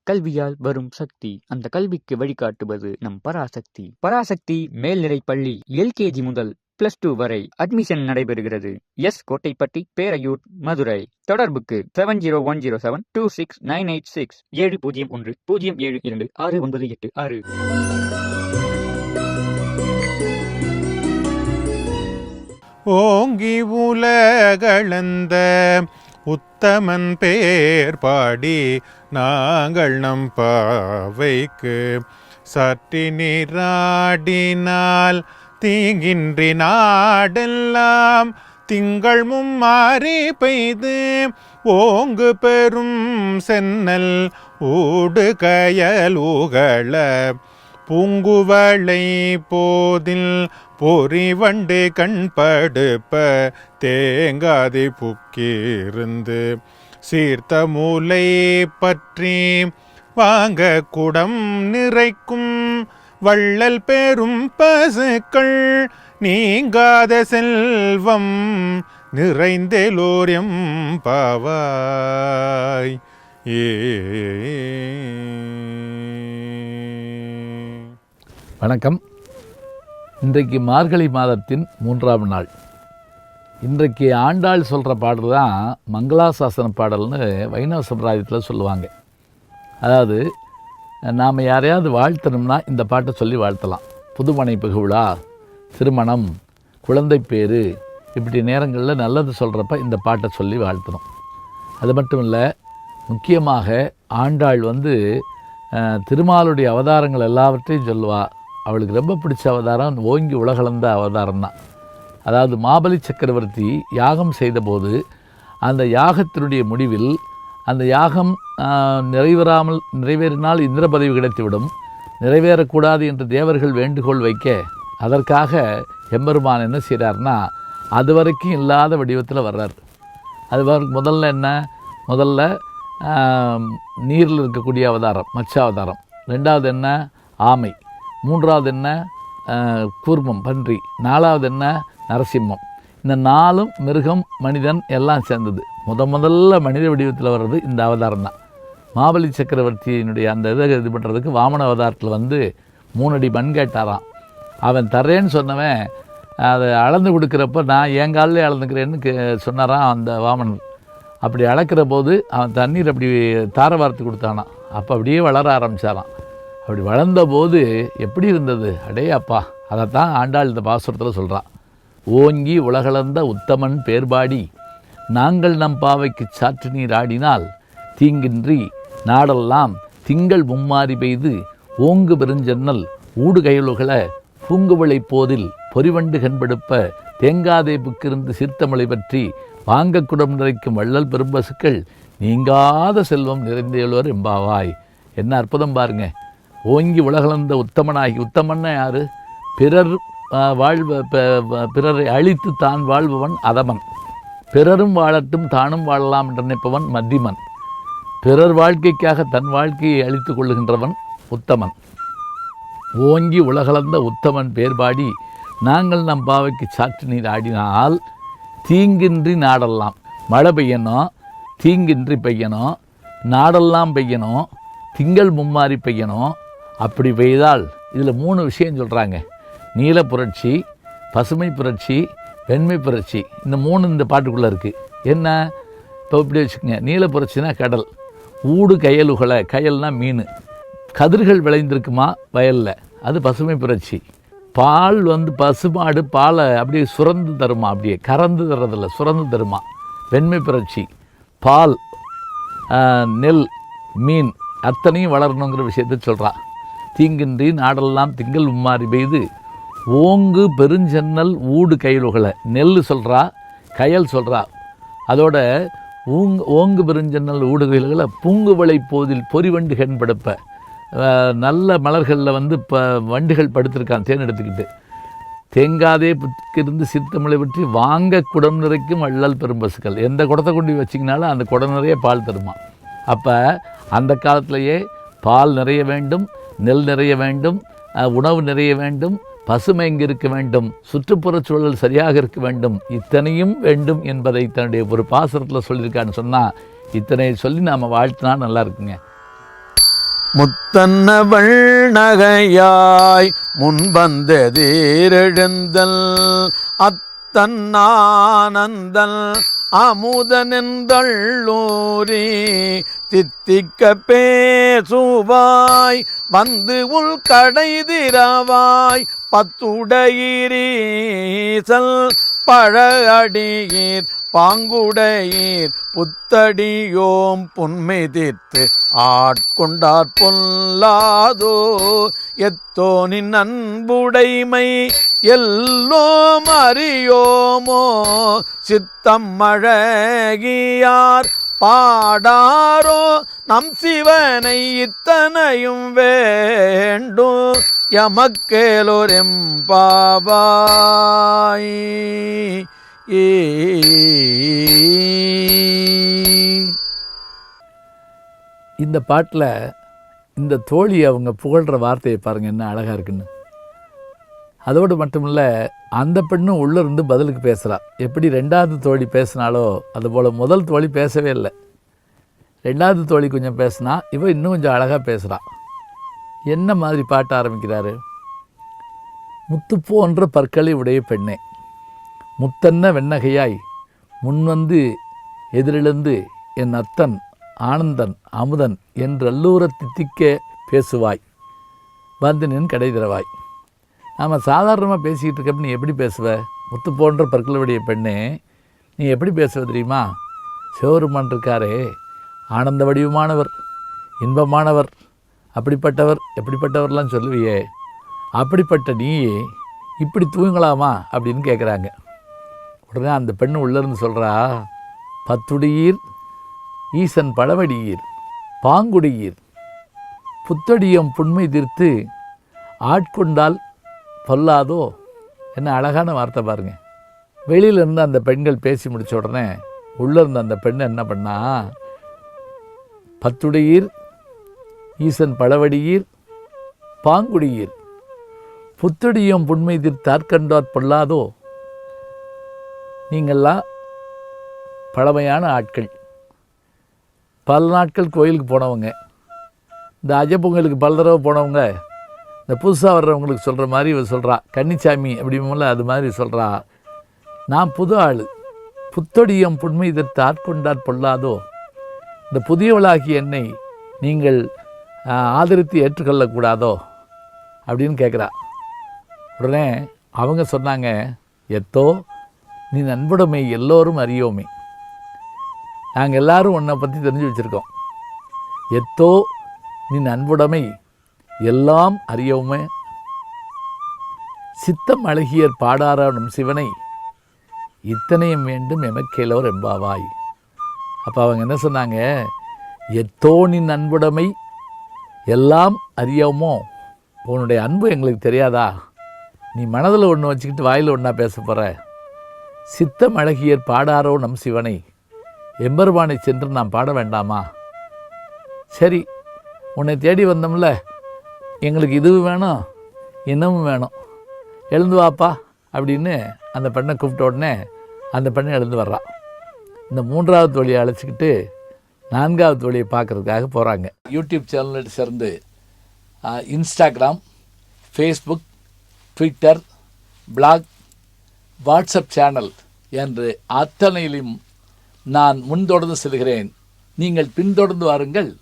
கல்வியால் வரும் சக்தி, அந்த கல்விக்கு வழிகாட்டுவது நம் பராசக்தி. பராசக்தி மேல்நிலைப் பள்ளி LKG முதல் +2 வரை அட்மிஷன் நடைபெறுகிறது. கோட்டைப்பட்டி, பேரையூர், மதுரை. தொடர்புக்கு 7010726986 7010726986. ஓங்கி உலகளந்த உத்தமன் பேர் பாடி நாங்கள் நம் பாவைக்கு சற்றி நீராடினால் தீங்கின்றி நாடெல்லாம் திங்கள் மும்மாறி பெய்து ஓங்கு பெரும் சென்னல் ஊடு கயலுகள பூங்குவளை போதில் பொறிவண்டு கண்படுப்ப தேங்காதி புக்கிருந்து சீர்த்த மூலை பற்றி வாங்க குடம் நிறைக்கும் வள்ளல் பெரும் பசுக்கள் நீங்காத செல்வம் நிறைந்தெலோரியம் பாவாய். வணக்கம். இன்றைக்கு மார்கழி மாதத்தின் 3ஆம் நாள். இன்றைக்கு ஆண்டாள் சொல்கிற பாடல் தான் மங்களாசாசன பாடல்னு வைணவ சம்பிரதாயத்தில் சொல்லுவாங்க. அதாவது நாம் யாரையாவது வாழ்த்தணும்னா இந்த பாட்டை சொல்லி வாழ்த்தலாம். புதுமனை புகுவிழா, திருமணம், குழந்தை பேர், இப்படி நேரங்களில் நல்லது சொல்கிறப்ப இந்த பாட்டை சொல்லி வாழ்த்தணும். அது மட்டும் இல்லை, முக்கியமாக ஆண்டாள் திருமாலுடைய அவதாரங்கள் எல்லாவற்றையும் சொல்லுவாள். அவளுக்கு ரொம்ப பிடிச்ச அவதாரம் ஓங்கி உலகளந்த அவதாரம் தான். அதாவது மாபலி சக்கரவர்த்தி யாகம் செய்தபோது அந்த யாகத்தினுடைய முடிவில் அந்த யாகம் நிறைவேறினால் இந்திர பதவி கிடைத்துவிடும், நிறைவேறக்கூடாது என்று தேவர்கள் வேண்டுகோள் வைக்க அதற்காக எம்பெருமான் என்ன செய்கிறார்னா அது வரைக்கும் இல்லாத வடிவத்தில் வர்றார். அது முதல்ல நீரில் இருக்கக்கூடிய அவதாரம் மச்சாவதாரம், ரெண்டாவது என்ன ஆமை, மூன்றாவது என்ன கூர்மம் பன்றி, நாலாவது என்ன நரசிம்மம். இந்த 4 மிருகம் மனிதன் எல்லாம் சேர்ந்தது. முதல்ல மனித வடிவத்தில் வர்றது இந்த அவதாரம் தான். மாபலி சக்கரவர்த்தியினுடைய அந்த இதை இது பண்ணுறதுக்கு வாமன அவதாரத்தில் 3 அடி மண் கேட்டாராம். அவன் தர்றேன்னு சொன்னவன் அதை அளந்து கொடுக்குறப்ப நான் என் காலில் அளந்துக்கிறேன்னு சொன்னாரான் அந்த வாமனன். அப்படி அளக்கிற போது அவன் தண்ணீர் அப்படி தார வார்த்து கொடுத்தானான். அப்போ அப்படியே வளர ஆரம்பித்தாரான். அப்படி வளர்ந்தபோது எப்படி இருந்தது, அடே அப்பா! அதைத்தான் ஆண்டாள் இந்த பாசுரத்தில் சொல்கிறான். ஓங்கி உலகளந்த உத்தமன் பேர்பாடி நாங்கள் நம் பாவைக்கு சாற்று நீர் ஆடினால் தீங்கின்றி நாடெல்லாம் திங்கள் மும்மாறி பெய்து ஓங்கு பெருஞ்சன்னல் ஊடு கயலுகள பூங்குவளை போதில் பொறிவண்டு கண்படுப்ப தேங்காதே புக்கிருந்து சீர்த்தமலை பற்றி வாங்க குடம் நிறைக்கும் வள்ளல் பெரும்பசுக்கள் நீங்காத செல்வம் நிறைந்தேழுவர் எம்பாவாய். என்ன அற்புதம் பாருங்க. ஓங்கி உலகளந்த உத்தமனாகி, உத்தமன்னா யார்? பிறரை அழித்து தான் வாழ்பவன் அதமன். பிறரும் வாழட்டும் தானும் வாழலாம் என்று நினைப்பவன் மத்திமன். பிறர் வாழ்க்கைக்காக தன் வாழ்க்கையை அழித்து கொள்ளுகின்றவன் உத்தமன். ஓங்கி உலகளந்த உத்தமன் பேர்பாடி நாங்கள் நம் பாவைக்கு சாற்று நீர் ஆடினால் தீங்கின்றி நாடெல்லாம். மழை பெய்யணும், தீங்கின்றி பெய்யணும், நாடெல்லாம் பெய்யணும், திங்கள் மும்மாறி பெய்யணும். அப்படி பெய்தால் இதில் 3 விஷயம் சொல்கிறாங்க. நீல புரட்சி, பசுமை புரட்சி, வெண்மை புரட்சி. இந்த 3 இந்த பாட்டுக்குள்ளே இருக்குது. என்ன இப்போ இப்படி வச்சுக்கோங்க. நீல புரட்சினா கடல், ஊடு கயலுகளை, கயல்னால் மீன், கதிர்கள் விளைந்திருக்குமா வயலில், அது பசுமை புரட்சி. பால் பசுமாடு பாலை அப்படியே சுரந்து தருமா, அப்படியே கறந்து தர்றதில்ல, சுரந்து தருமா, வெண்மை புரட்சி. பால், நெல், மீன் அத்தனையும் வளரணுங்கிற விஷயத்தை சொல்கிறான். தீங்கின்றி நாடெல்லாம் திங்கள் மும்மாறி பெய்து ஓங்கு பெருஞ்சன்னல் ஊடு கயலுகளை, நெல் சொல்கிறா, கயல் சொல்கிறா. அதோட ஓங்கு பெருஞ்சன்னல் ஊடு கயல்களை பூங்குவளை போதில் பொறிவண்டு கண்படுப்ப, நல்ல மலர்களில் வண்டுகள் படுத்திருக்கான் தேன் எடுத்துக்கிட்டு. தேங்காதே புக்கிருந்து சித்தமலை பற்றி வாங்க குடம் நிறைக்கும் வள்ளல் பெரும்பசுக்கள். எந்த குடத்தை கொண்டு வச்சிங்கனாலும் அந்த குடம் நிறைய பால் தருமா. அப்போ அந்த காலத்திலேயே பால் நிறைய வேண்டும், நெல் நிறைய வேண்டும், உணவு நிறைய வேண்டும், பசுமை இங்கு இருக்க வேண்டும், சுற்றுப்புறச் சூழல் சரியாக இருக்க வேண்டும், இத்தனையும் வேண்டும் என்பதை தன்னுடைய ஒரு பாசுரத்தில் சொல்லியிருக்கான்னு சொன்னால், இத்தனை சொல்லி நாம் வாழ்த்தினா நல்லா இருக்குங்க. முத்தன்னவள் நகையாய் முன்வந்ததேரெழுந்தல் அத்தன்னானந்தல் அமுதனென்றள்ளூரி தித்திக்க பேசுவாய் வந்து உள் கடைதிரவாய் பத்துடையீரீசல் பழஅடியீர் பாங்குடையீர் புத்தடியோம் புன்மிதித்து ஆட்கொண்டாற் பொல்லாதோ எத்தோனின் அன்புடைமை எல்லோம் அறியோமோ சித்தம் அழகியார் பாடாரோ நம் சிவனை இத்தனையும் வேண்டும் எமக்கேலோரெம்பாவாய். இந்த பாட்டில் இந்த தோழி அவங்க புகழ்கிற வார்த்தையை பாருங்கள் என்ன அழகாக இருக்குன்னு. அதோடு மட்டுமில்ல, அந்த பெண்ணும் உள்ளே இருந்து பதிலுக்கு பேசுகிறா. எப்படி ரெண்டாவது தோழி பேசினாலோ அதுபோல் முதல் தோழி பேசவே இல்லை. ரெண்டாவது தோழி கொஞ்சம் பேசினா, இவ இன்னும் கொஞ்சம் அழகாக பேசுகிறா. என்ன மாதிரி பாட்ட ஆரம்பிக்கிறாரு? முத்து போன்ற பற்களை உடைய பெண்ணே, முத்தன்ன வெண்ணகையாய் முன்வந்து எதிரிழந்து என் அத்தன் ஆனந்தன் அமுதன் என்றல்லூர தித்திக்க பேசுவாய் வந்து நின் கடை திறவாய். நாம் சாதாரணமாக பேசிக்கிட்டு இருக்கப்ப நீ எப்படி பேசுவ? முத்து போன்ற பற்களுடைய பெண்ணே, நீ எப்படி பேசுவ தெரியுமா? சிவபெருமான் இருக்காரே, ஆனந்த வடிவமானவர், இன்பமானவர், அப்படிப்பட்டவர் எப்படிப்பட்டவர்லாம் சொல்லுவியே, அப்படிப்பட்ட நீ இப்படி தூங்கலாமா அப்படின்னு கேட்குறாங்க. உடனே அந்த பெண்ணு உள்ளேருந்து சொல்கிறா, பத்துடியீர் ஈசன் பழவடியீர் பாங்குடியீர் புத்தடியம் புண்மை தீர்த்து ஆட்கொண்டால் பொல்லாதோ. என்ன அழகான வார்த்தை பாருங்கள். வெளியிலேருந்து அந்த பெண்கள் பேசி முடித்த உடனே உள்ளே இருந்த அந்த பெண் என்ன பண்ணா, பத்துடையீர் ஈசன் பழவடியீர் பாங்குடியீர் புத்தடியம் புண்மை தீர்த்தாற்கண்டாற் பொல்லாதோ. நீங்கள்லாம் பழமையான ஆட்கள், பல நாட்கள் கோயிலுக்கு போனவங்க, இந்த அஜப்பொங்கலுக்கு பல தடவை போனவங்க, இந்த புதுசாக வர்றவங்களுக்கு சொல்கிற மாதிரி இவ சொல்கிறா, கன்னிச்சாமி அப்படிங்கும்போது அது மாதிரி சொல்கிறா, நான் புது ஆள், புத்தொடியம் புண்மை இதற்கு ஆட்கொண்டாற் பொல்லாதோ. இந்த புதியவளாகிய என்னை நீங்கள் ஆதரித்து ஏற்றுக்கொள்ளக்கூடாதோ அப்படின்னு கேட்குறா. உடனே அவங்க சொன்னாங்க, எத்தோ நீ நண்புடைமை எல்லோரும் அறியோமே, நாங்கள் எல்லோரும் உன்னை பற்றி தெரிஞ்சு வச்சுருக்கோம். எத்தோ நீ நண்புடைமை எல்லாம் அறியோமே, சித்தம் அழகியர் பாடாரானும் சிவனை இத்தனையும் வேண்டும் எமக்கேலோர் எம்பாவாய். அப்போ அவங்க என்ன சொன்னாங்க, எத்தோ நீ நண்புடைமை எல்லாம் அறியோமோ, உன்னுடைய அன்பு எங்களுக்கு தெரியாதா? நீ மனதில் ஒன்று வச்சுக்கிட்டு வாயில் ஒன்றா பேச போகிற. சித்தம் அழகியர் பாடாரோ நம் சிவனை, எம்பெருமானை சென்று நாம் பாட வேண்டாமா? சரி, உன்னை தேடி வந்தோம்ல, எங்களுக்கு இதுவும் வேணும் இன்னமும் வேணும், எழுந்து வாப்பா அப்படின்னு அந்த பெண்ணை கூப்பிட்ட உடனே அந்த பெண்ணை எழுந்து வர்றான். இந்த மூன்றாவது தோழியை அழைச்சிக்கிட்டு நான்காவது தோழியை பார்க்குறதுக்காக போகிறாங்க. யூடியூப் சேனலில் சேர்ந்து Instagram, Facebook, Twitter, blog, WhatsApp channel என்று அத்தனையிலும் நான் முன்தொடர்ந்து செல்கிறேன். நீங்கள் பின்தொடர்ந்து வாருங்கள்.